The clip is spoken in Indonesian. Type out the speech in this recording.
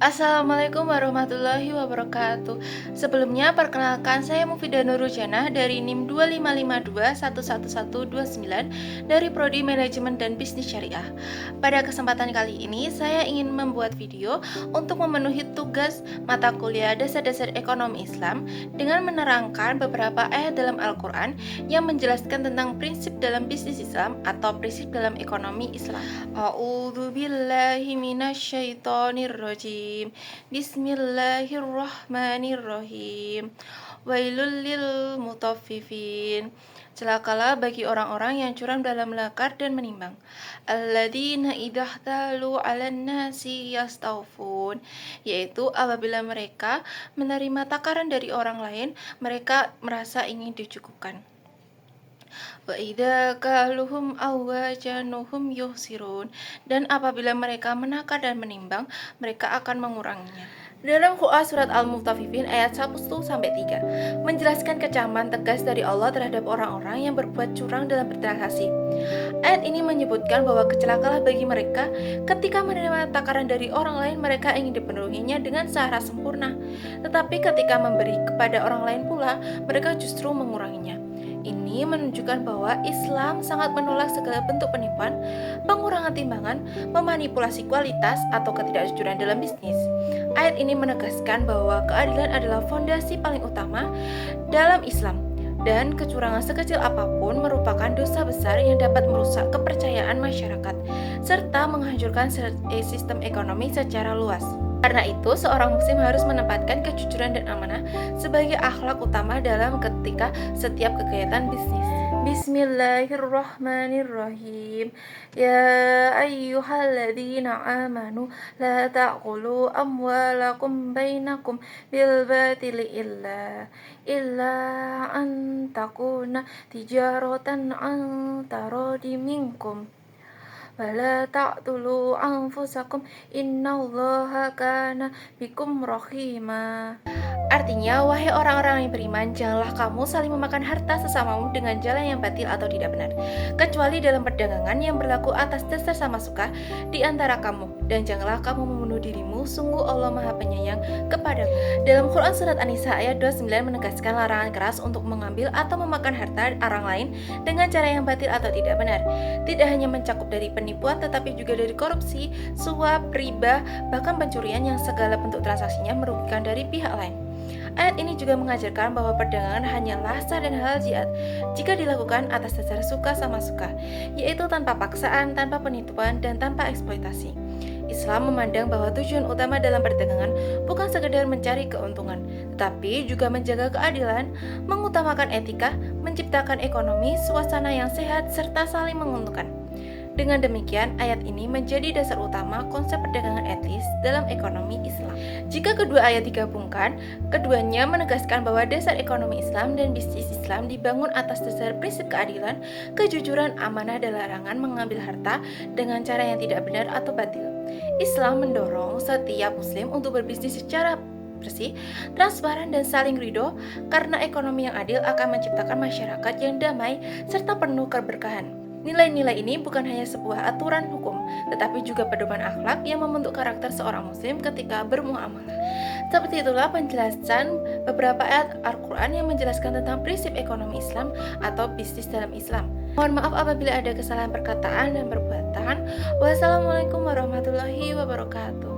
Assalamualaikum warahmatullahi wabarakatuh. Sebelumnya perkenalkan saya Mufidah Nurujana dari NIM 255211129 dari Prodi Manajemen dan Bisnis Syariah. Pada kesempatan kali ini saya ingin membuat video untuk memenuhi tugas mata kuliah Dasar-Dasar Ekonomi Islam dengan menerangkan beberapa ayat dalam Al-Quran yang menjelaskan tentang prinsip dalam bisnis Islam atau prinsip dalam ekonomi Islam. A'udzu billahi minasyaitonir rajim. Bismillahirrahmanirrahim. Wailul lil mutaffifin. Celakalah bagi orang-orang yang curang dalam melakar dan menimbang. Alladzina idza talu 'alan nasi yastawfun, yaitu apabila mereka menerima takaran dari orang lain, mereka merasa ingin dicukupkan. Wa idza kaluhum aw wajanuhum yuhsirun, dan apabila mereka menakar dan menimbang, mereka akan menguranginya. Dalam Quran surat Al-Mutaffifin ayat 1-3 menjelaskan kecaman tegas dari Allah terhadap orang-orang yang berbuat curang dalam bertransaksi. Ayat ini menyebutkan bahwa kecelakalah bagi mereka ketika menerima takaran dari orang lain, mereka ingin dipenuhinya dengan syarat sempurna, tetapi ketika memberi kepada orang lain pula, mereka justru menguranginya. Ini menunjukkan bahwa Islam sangat menolak segala bentuk penipuan, pengurangan timbangan, memanipulasi kualitas, atau ketidakjujuran dalam bisnis. Ayat ini menegaskan bahwa keadilan adalah fondasi paling utama dalam Islam, dan kecurangan sekecil apapun merupakan dosa besar yang dapat merusak kepercayaan masyarakat, serta menghancurkan sistem ekonomi secara luas. Karena itu, seorang muslim harus menempatkan kejujuran dan amanah sebagai akhlak utama dalam ketika setiap kegiatan bisnis. Bismillahirrahmanirrahim. Ya ayyuhalladzina amanu la ta'kulu amwalakum bainakum bil batili illa an takuna tijaratan an taradi minkum. Wala ta'tulu anfusakum innallaha kana bikum rahima. Artinya, wahai orang-orang yang beriman, janganlah kamu saling memakan harta sesamamu dengan jalan yang batil atau tidak benar, kecuali dalam perdagangan yang berlaku atas dasar sama suka di antara kamu, dan janganlah kamu membunuh dirimu, sungguh Allah Maha Penyayang kepadamu. Dalam Quran surat An-Nisa ayat 29 menegaskan larangan keras untuk mengambil atau memakan harta orang lain dengan cara yang batil atau tidak benar. Tidak hanya mencakup dari penipuan, tetapi juga dari korupsi, suap, riba, bahkan pencurian yang segala bentuk transaksinya merugikan dari pihak lain. Ayat ini juga mengajarkan bahwa perdagangan hanyalah sah dan halal jika dilakukan atas dasar suka sama suka, yaitu tanpa paksaan, tanpa penipuan, dan tanpa eksploitasi. Islam memandang bahwa tujuan utama dalam perdagangan bukan sekedar mencari keuntungan, tetapi juga menjaga keadilan, mengutamakan etika, menciptakan ekonomi, suasana yang sehat, serta saling menguntungkan. Dengan demikian, ayat ini menjadi dasar utama konsep perdagangan etis dalam ekonomi Islam. Jika kedua ayat digabungkan, keduanya menegaskan bahwa dasar ekonomi Islam dan bisnis Islam dibangun atas dasar prinsip keadilan, kejujuran, amanah, dan larangan mengambil harta dengan cara yang tidak benar atau batil. Islam mendorong setiap muslim untuk berbisnis secara bersih, transparan, dan saling ridho, karena ekonomi yang adil akan menciptakan masyarakat yang damai serta penuh keberkahan. Nilai-nilai ini bukan hanya sebuah aturan hukum, tetapi juga pedoman akhlak yang membentuk karakter seorang muslim ketika bermuamalah. Seperti itulah penjelasan beberapa ayat Al-Quran yang menjelaskan tentang prinsip ekonomi Islam atau bisnis dalam Islam. Mohon maaf apabila ada kesalahan perkataan dan perbuatan. Wassalamualaikum warahmatullahi wabarakatuh.